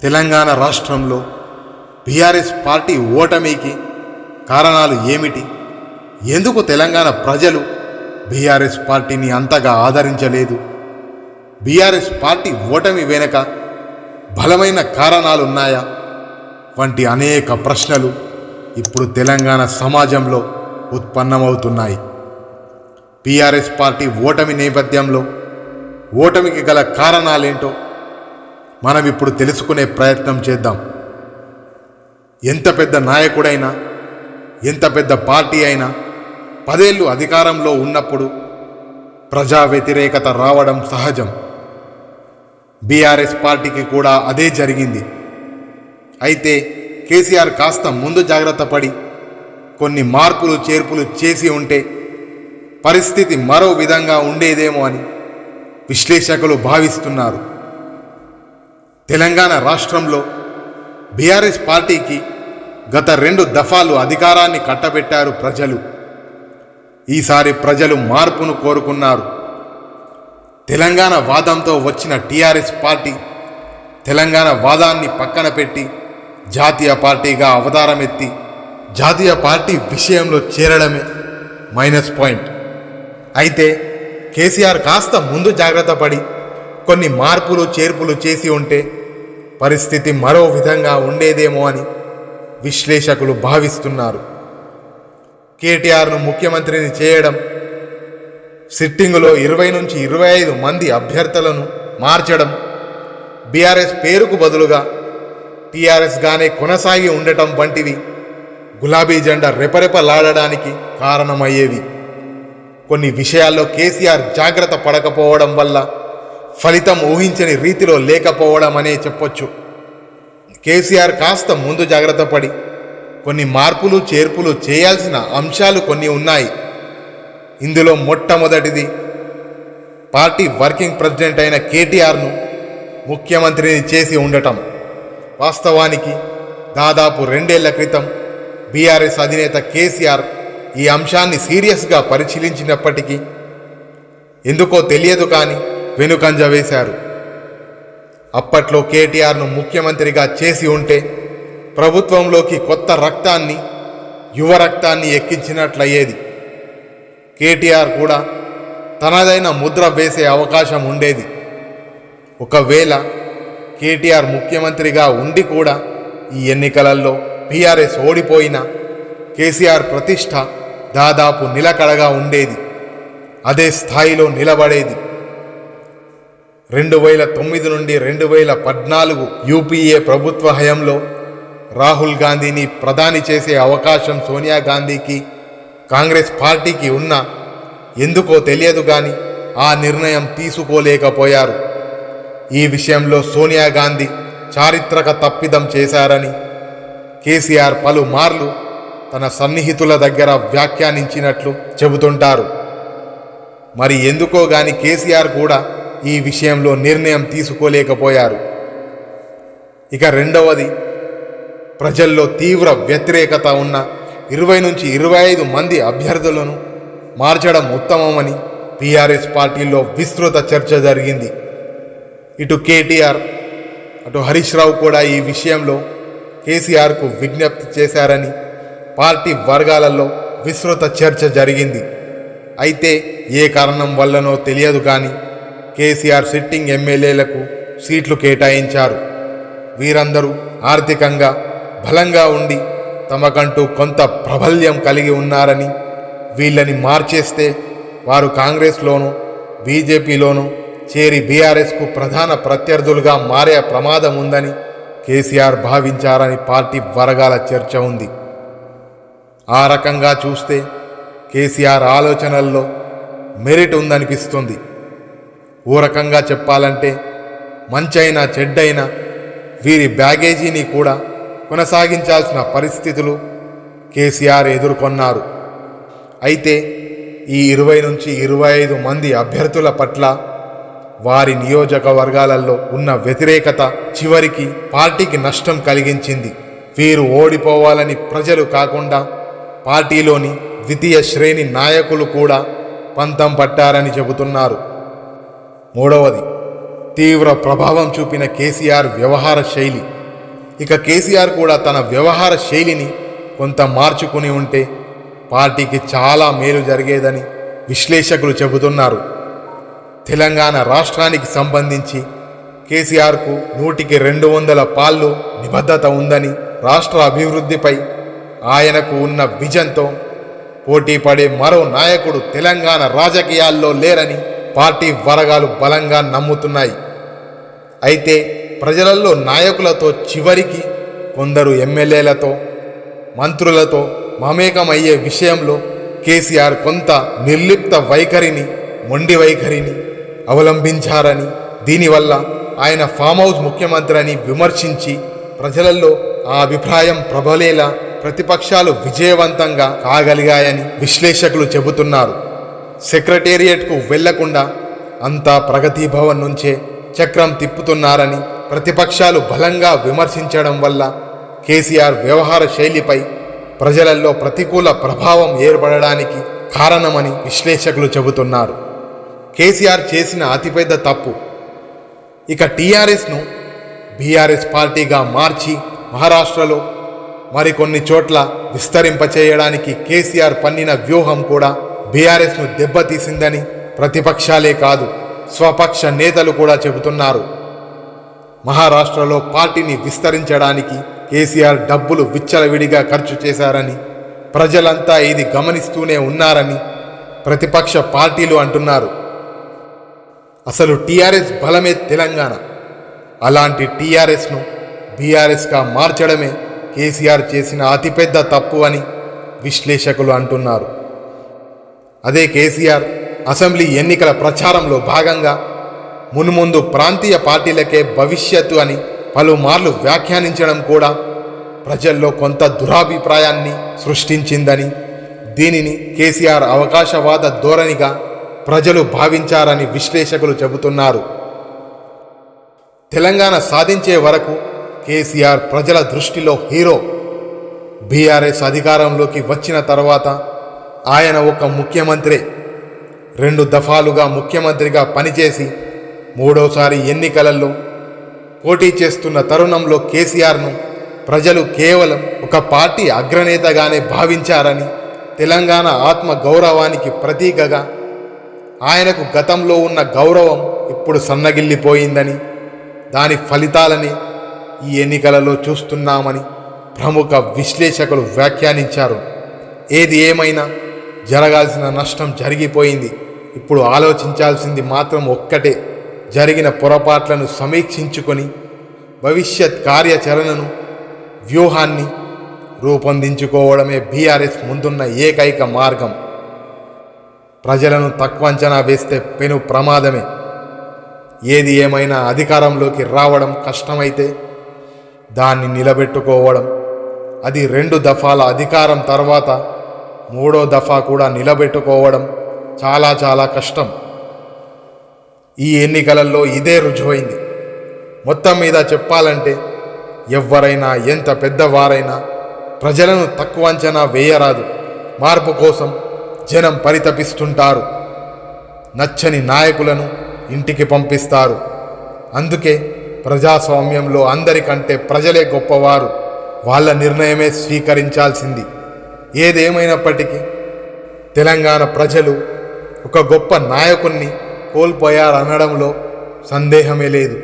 తెలంగాణ రాష్ట్రంలో BRS party ఓటమికి కారణాలు ఏమిటి? ఎందుకు తెలంగాణ ప్రజలు బీఆర్ఎస్ పార్టీని అంతగా ఆదరించలేదు? బీఆర్ఎస్ పార్టీ ఓటమి వెనుక బలమైన కారణాలున్నాయా? వంటి అనేక ప్రశ్నలు ఇప్పుడు తెలంగాణ సమాజంలో ఉత్పన్నమవుతున్నాయి. బీఆర్ఎస్ పార్టీ ఓటమి నేపథ్యంలో ఓటమికి గల కారణాలేంటో మనం ఇప్పుడు తెలుసుకునే ప్రయత్నం చేద్దాం. ఎంత పెద్ద నాయకుడైనా, ఎంత పెద్ద పార్టీ అయినా 10 ఏళ్ళు అధికారంలో ఉన్నప్పుడు ప్రజా వ్యతిరేకత రావడం సహజం. బీఆర్ఎస్ పార్టీకి కూడా అదే జరిగింది. అయితే కేసీఆర్ కాస్త ముందు జాగ్రత్త పడి కొన్ని మార్పులు చేర్పులు చేసి ఉంటే పరిస్థితి మరో విధంగా ఉండేదేమో అని విశ్లేషకులు భావిస్తున్నారు. తెలంగాణ రాష్ట్రంలో బీఆర్ఎస్ పార్టీకి గత 2 దఫాలు అధికారాన్ని కట్టబెట్టారు ప్రజలు. ఈసారి ప్రజలు మార్పును కోరుకున్నారు. తెలంగాణ వాదంతో వచ్చిన టీఆర్ఎస్ పార్టీ తెలంగాణ వాదాన్ని పక్కన పెట్టి జాతీయ పార్టీగా అవతారమెత్తి జాతీయ పార్టీ విషయంలో చేరడమే మైనస్ పాయింట్. అయితే కేసీఆర్ కాస్త ముందు జాగ్రత్త పడి కొన్ని మార్పులు చేర్పులు చేసి ఉంటే పరిస్థితి మరో విధంగా ఉండేదేమో అని విశ్లేషకులు భావిస్తున్నారు. కేటీఆర్ను ముఖ్యమంత్రిని చేయడం, సిట్టింగులో 20 నుంచి 25 మంది అభ్యర్థులను మార్చడం, బీఆర్ఎస్ పేరుకు బదులుగా టీఆర్ఎస్గానే కొనసాగి ఉండటం వంటివి గులాబీ జెండా రెపరెపలాడడానికి కారణమయ్యేవి. కొన్ని విషయాల్లో కేసీఆర్ జాగ్రత్త పడకపోవడం వల్ల ఫలితం ఊహించని రీతిలో లేకపోవడం అనే చెప్పొచ్చు. కేసీఆర్ కాస్త ముందు జాగ్రత్త పడి కొన్ని మార్పులు చేర్పులు చేయాల్సిన అంశాలు కొన్ని ఉన్నాయి. ఇందులో మొట్టమొదటిది పార్టీ వర్కింగ్ ప్రెసిడెంట్ అయిన కేటీఆర్ను ముఖ్యమంత్రిని చేసి ఉండటం. వాస్తవానికి దాదాపు 2 ఏళ్ల క్రితం బీఆర్ఎస్ అధినేత కేసీఆర్ ఈ అంశాన్ని సీరియస్గా పరిశీలించినప్పటికీ ఎందుకో తెలియదు కానీ వెనుకంజ వేశారు. అప్పట్లో కేటీఆర్ను ముఖ్యమంత్రిగా చేసి ఉంటే ప్రభుత్వంలోకి కొత్త రక్తాన్ని, యువ రక్తాన్ని ఎక్కించినట్లయ్యేది. కేటీఆర్ కూడా తనదైన ముద్ర వేసే అవకాశం ఉండేది. ఒకవేళ కేటీఆర్ ముఖ్యమంత్రిగా ఉండి కూడా ఈ ఎన్నికలలో బీఆర్ఎస్ ఓడిపోయినా కేసీఆర్ ప్రతిష్ట దాదాపు నిలకడగా ఉండేది, అదే స్థాయిలో నిలబడేది. 2009 నుండి 2014 యూపీఏ ప్రభుత్వ హయాంలో రాహుల్ గాంధీని ప్రధాని చేసే అవకాశం సోనియా గాంధీకి, కాంగ్రెస్ పార్టీకి ఉన్నా ఎందుకో తెలియదు కానీ ఆ నిర్ణయం తీసుకోలేకపోయారు. ఈ విషయంలో సోనియా గాంధీ చారిత్రక తప్పిదం చేశారని కేసీఆర్ పలుమార్లు తన సన్నిహితుల దగ్గర వ్యాఖ్యానించినట్లు చెబుతుంటారు. మరి ఎందుకో గాని కేసీఆర్ కూడా ఈ విషయంలో నిర్ణయం తీసుకోలేకపోయారు. ఇక రెండవది, ప్రజల్లో తీవ్ర వ్యతిరేకత ఉన్న 20 నుంచి 25 మంది అభ్యర్థులను మార్చడం ఉత్తమమని బీఆర్ఎస్ పార్టీలో విస్తృత చర్చ జరిగింది. ఇటు కేటీఆర్ అటు హరీష్ రావు కూడా ఈ విషయంలో కేసీఆర్కు విజ్ఞప్తి చేశారని పార్టీ వర్గాలలో విస్తృత చర్చ జరిగింది. అయితే ఏ కారణం వల్లనో తెలియదు కానీ కేసీఆర్ సిట్టింగ్ ఎమ్మెల్యేలకు సీట్లు కేటాయించారు. వీరందరూ ఆర్థికంగా బలంగా ఉండి తమకంటూ కొంత ప్రాబల్యం కలిగి ఉన్నారని, వీళ్ళని మార్చేస్తే వారు కాంగ్రెస్లోనూ బీజేపీలోనూ చేరి బీఆర్ఎస్కు ప్రధాన ప్రత్యర్థులుగా మారే ప్రమాదం ఉందని కేసీఆర్ భావించారని పార్టీ వర్గాల చర్చ ఉంది. ఆ రకంగా చూస్తే కేసీఆర్ ఆలోచనల్లో మెరిట్ ఉందనిపిస్తుంది. ఓ రకంగా చెప్పాలంటే మంచైనా చెడ్డైనా వీరి బ్యాగేజీని కూడా కొనసాగించాల్సిన పరిస్థితులు కేసీఆర్ ఎదుర్కొన్నారు. అయితే ఈ 20 నుంచి 25 మంది అభ్యర్థుల పట్ల వారి నియోజకవర్గాలలో ఉన్న వ్యతిరేకత చివరికి పార్టీకి నష్టం కలిగించింది. వీరు ఓడిపోవాలని ప్రజలు కాకుండా పార్టీలోని ద్వితీయ శ్రేణి నాయకులు కూడా పంతం పట్టారని చెబుతున్నారు. మూడవది, తీవ్ర ప్రభావం చూపిన కేసీఆర్ వ్యవహార శైలి. ఇక కేసీఆర్ కూడా తన వ్యవహార శైలిని కొంత మార్చుకుని ఉంటే పార్టీకి చాలా మేలు జరిగేదని విశ్లేషకులు చెబుతున్నారు. తెలంగాణ రాష్ట్రానికి సంబంధించి కేసీఆర్కు 100కి 200 పాళ్ళు నిబద్ధత ఉందని, రాష్ట్ర అభివృద్ధిపై ఆయనకు ఉన్న విజన్తో పోటీ పడే మరో నాయకుడు తెలంగాణ రాజకీయాల్లో లేరని పార్టీ వర్గాలు బలంగా నమ్ముతున్నాయి. అయితే ప్రజలలో నాయకులతో చివరికి కొందరు ఎమ్మెల్యేలతో మంత్రులతో మమేకమయ్యే విషయంలో కేసీఆర్ కొంత నిర్లిప్త వైఖరిని, మొండి వైఖరిని అవలంబించారని, దీనివల్ల ఆయన ఫామ్ హౌస్ ముఖ్యమంత్రి అని విమర్శించి ప్రజలలో ఆ అభిప్రాయం ప్రబలేలా ప్రతిపక్షాలు విజయవంతంగా కాగలిగాయని విశ్లేషకులు చెబుతున్నారు. సెక్రటేరియట్కు వెళ్లకుండా అంతా ప్రగతి భవన్ నుంచే చక్రం తిప్పుతున్నారని ప్రతిపక్షాలు బలంగా విమర్శించడం వల్ల కేసీఆర్ వ్యవహార శైలిపై ప్రజలలో ప్రతికూల ప్రభావం ఏర్పడడానికి కారణమని విశ్లేషకులు చెబుతున్నారు. కేసీఆర్ చేసిన అతిపెద్ద తప్పు ఇక టీఆర్ఎస్ను బీఆర్ఎస్ పార్టీగా మార్చి మహారాష్ట్రలో మరికొన్ని చోట్ల విస్తరింపచేయడానికి కేసీఆర్ పన్నిన వ్యూహం కూడా బీఆర్ఎస్ను దెబ్బతీసిందని ప్రతిపక్షాలే కాదు స్వపక్ష నేతలు కూడా చెబుతున్నారు. మహారాష్ట్రలో పార్టీని విస్తరించడానికి కేసీఆర్ డబ్బులు విచ్చలవిడిగా ఖర్చు చేశారని, ప్రజలంతా ఇది గమనిస్తూనే ఉన్నారని ప్రతిపక్ష పార్టీలు అంటున్నారు. అసలు టీఆర్ఎస్ బలమే తెలంగాణ. అలాంటి టీఆర్ఎస్ను బీఆర్ఎస్గా మార్చడమే కేసీఆర్ చేసిన అతిపెద్ద తప్పు అని విశ్లేషకులు అంటున్నారు. అదే కేసీఆర్ అసెంబ్లీ ఎన్నికల ప్రచారంలో భాగంగా మున్ముందు ప్రాంతీయ పార్టీలకే భవిష్యత్తు అని పలుమార్లు వ్యాఖ్యానించడం కూడా ప్రజల్లో కొంత దురాభిప్రాయాన్ని సృష్టించిందని, దీనిని కేసీఆర్ అవకాశవాద ధోరణిగా ప్రజలు భావించారని విశ్లేషకులు చెబుతున్నారు. తెలంగాణ సాధించే వరకు కేసీఆర్ ప్రజల దృష్టిలో హీరో. బీఆర్ఎస్ అధికారంలోకి వచ్చిన తర్వాత ఆయన ఒక ముఖ్యమంత్రి. 2 దఫాలుగా ముఖ్యమంత్రిగా పనిచేసి మూడోసారి ఎన్నికలలో పోటీ చేస్తున్న తరుణంలో కేసీఆర్ను ప్రజలు కేవలం ఒక పార్టీ అగ్రనేతగానే భావించారని, తెలంగాణ ఆత్మ గౌరవానికి ప్రతీకగా ఆయనకు గతంలో ఉన్న గౌరవం ఇప్పుడు సన్నగిల్లిపోయిందని, దాని ఫలితాలని ఈ ఎన్నికలలో చూస్తున్నామని ప్రముఖ విశ్లేషకులు వ్యాఖ్యానించారు. ఏది ఏమైనా జరగాల్సిన నష్టం జరిగిపోయింది. ఇప్పుడు ఆలోచించాల్సింది మాత్రం ఒక్కటే, జరిగిన పొరపాట్లను సమీక్షించుకొని భవిష్యత్ కార్యాచరణను, వ్యూహాన్ని రూపొందించుకోవడమే బీఆర్ఎస్ ముందున్న ఏకైక మార్గం. ప్రజలను తక్కువ అంచనా వేస్తే పెను ప్రమాదమే. ఏది ఏమైనా అధికారంలోకి రావడం కష్టమైతే దాన్ని నిలబెట్టుకోవడం, అది 2 దఫాల అధికారం తర్వాత 3వ దఫా కూడా నిలబెట్టుకోవడం చాలా చాలా కష్టం. ఈ ఎన్నికలలో ఇదే రుజువైంది. మొత్తం మీద చెప్పాలంటే ఎవ్వరైనా ఎంత పెద్దవారైనా ప్రజలను తక్కువ అంచనా వేయరాదు. మార్పు కోసం జనం పరితపిస్తుంటారు. నచ్చని నాయకులను ఇంటికి పంపిస్తారు. అందుకే ప్రజాస్వామ్యంలో అందరికంటే ప్రజలే గొప్పవారు. వాళ్ళ నిర్ణయమే స్వీకరించాల్సింది. ఏదేమైనప్పటికీ తెలంగాణ ప్రజలు ఒక గొప్ప నాయకుణ్ణి కోల్పోయారనడంలో సందేహమే లేదు.